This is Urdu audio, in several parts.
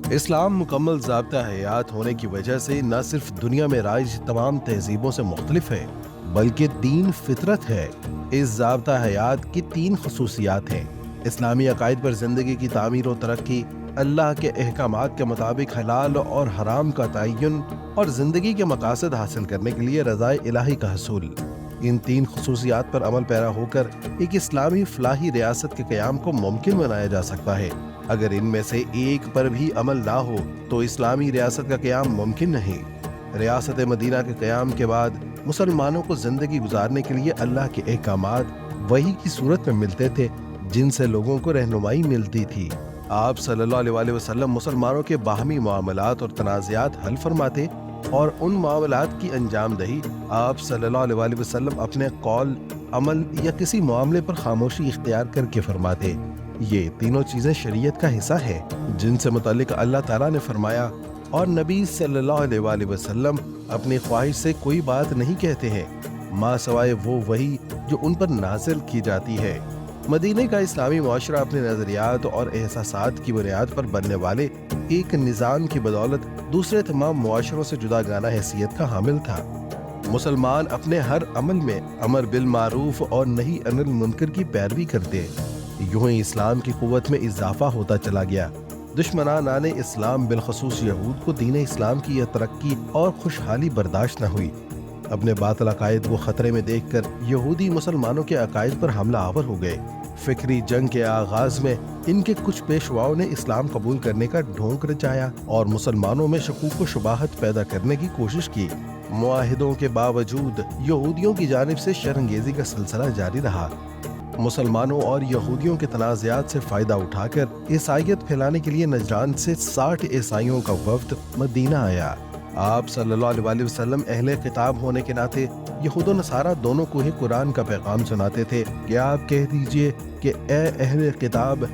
اسلام مکمل ضابطہ حیات ہونے کی وجہ سے نہ صرف دنیا میں رائج تمام تہذیبوں سے مختلف ہے بلکہ دین فطرت ہے۔ اس ضابطہ حیات کی 3 خصوصیات ہیں۔ اسلامی عقائد پر زندگی کی تعمیر و ترقی، اللہ کے احکامات کے مطابق حلال اور حرام کا تعین اور زندگی کے مقاصد حاصل کرنے کے لیے رضائے الہی کا حصول۔ ان 3 خصوصیات پر عمل پیرا ہو کر ایک اسلامی فلاحی ریاست کے قیام کو ممکن بنایا جا سکتا ہے۔ اگر ان میں سے ایک پر بھی عمل نہ ہو تو اسلامی ریاست کا قیام ممکن نہیں۔ ریاست مدینہ کے قیام کے بعد مسلمانوں کو زندگی گزارنے کے لیے اللہ کے احکامات وحی کی صورت میں ملتے تھے، جن سے لوگوں کو رہنمائی ملتی تھی۔ آپ صلی اللہ علیہ وسلم مسلمانوں کے باہمی معاملات اور تنازعات حل فرماتے اور ان معاملات کی انجام دہی آپ صلی اللہ علیہ وسلم اپنے قول، عمل یا کسی معاملے پر خاموشی اختیار کر کے فرماتے۔ یہ تینوں چیزیں شریعت کا حصہ ہیں جن سے متعلق اللہ تعالیٰ نے فرمایا، اور نبی صلی اللہ علیہ وسلم اپنی خواہش سے کوئی بات نہیں کہتے ہیں ماں سوائے وہ وحی جو ان پر نازل کی جاتی ہے۔ مدینہ کا اسلامی معاشرہ اپنے نظریات اور احساسات کی بنیاد پر بننے والے ایک نظام کی بدولت دوسرے تمام معاشروں سے جدا گانہ حیثیت کا حامل تھا۔ مسلمان اپنے ہر عمل میں امر بالمعروف اور نہی عن المنکر کی پیروی کرتے۔ یوں ہی اسلام کی قوت میں اضافہ ہوتا چلا گیا۔ دشمنان اسلام بالخصوص یہود کو دین اسلام کی یہ ترقی اور خوشحالی برداشت نہ ہوئی۔ اپنے باطل عقائد کو خطرے میں دیکھ کر یہودی مسلمانوں کے عقائد پر حملہ آور ہو گئے۔ فکری جنگ کے آغاز میں ان کے کچھ پیشواؤں نے اسلام قبول کرنے کا ڈھونگ رچایا اور مسلمانوں میں شکوک و شبہات پیدا کرنے کی کوشش کی۔ معاہدوں کے باوجود یہودیوں کی جانب سے شرانگیزی کا سلسلہ جاری رہا۔ مسلمانوں اور یہودیوں کے تنازعات سے فائدہ اٹھا کر عیسائیت پھیلانے کے لیے نجران سے 60 عیسائیوں کا وفد مدینہ آیا۔ آپ صلی اللہ علیہ وسلم اہل کتاب ہونے کے ناطے یہود و نصارہ دونوں کو ہی قرآن کا پیغام سناتے تھے کہ آپ کہہ دیجئے کہ اے اہل کتاب،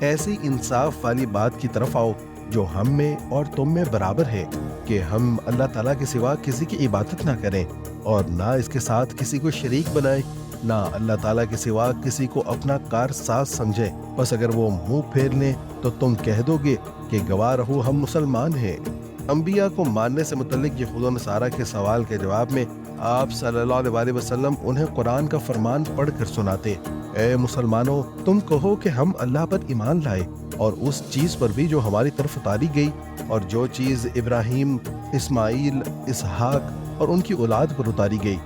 ایسی انصاف والی بات کی طرف آؤ جو ہم میں اور تم میں برابر ہے کہ ہم اللہ تعالیٰ کے سوا کسی کی عبادت نہ کریں اور نہ اس کے ساتھ کسی کو شریک بنائیں، نہ اللہ تعالیٰ کے سوا کسی کو اپنا کار ساز سمجھے۔ بس اگر وہ منہ پھیر لیں تو تم کہہ دو گے کہ گواہ رہو ہم مسلمان ہیں۔ انبیاء کو ماننے سے متعلق یہود و نصارہ کے سوال کے جواب میں آپ صلی اللہ علیہ وسلم انہیں قرآن کا فرمان پڑھ کر سناتے، اے مسلمانوں، تم کہو کہ ہم اللہ پر ایمان لائے اور اس چیز پر بھی جو ہماری طرف اتاری گئی اور جو چیز ابراہیم، اسماعیل، اسحاق اور ان کی اولاد پر اتاری گئی،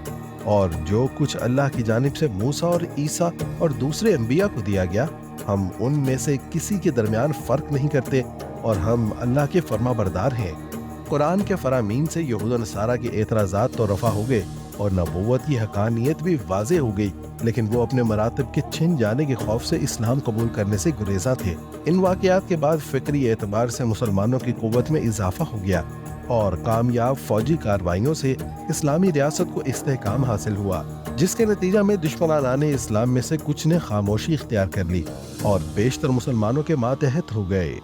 اور جو کچھ اللہ کی جانب سے موسیٰ اور عیسیٰ اور دوسرے انبیاء کو دیا گیا، ہم ان میں سے کسی کے درمیان فرق نہیں کرتے اور ہم اللہ کے فرما بردار ہیں۔ قرآن کے فرامین سے یہود و نصارہ کے اعتراضات تو رفع ہو گئے اور نبوت کی حقانیت بھی واضح ہو گئی، لیکن وہ اپنے مراتب کے چھن جانے کے خوف سے اسلام قبول کرنے سے گریزاں تھے۔ ان واقعات کے بعد فکری اعتبار سے مسلمانوں کی قوت میں اضافہ ہو گیا اور کامیاب فوجی کارروائیوں سے اسلامی ریاست کو استحکام حاصل ہوا، جس کے نتیجہ میں دشمنان اسلام میں سے کچھ نے خاموشی اختیار کر لی اور بیشتر مسلمانوں کے ماتحت ہو گئے۔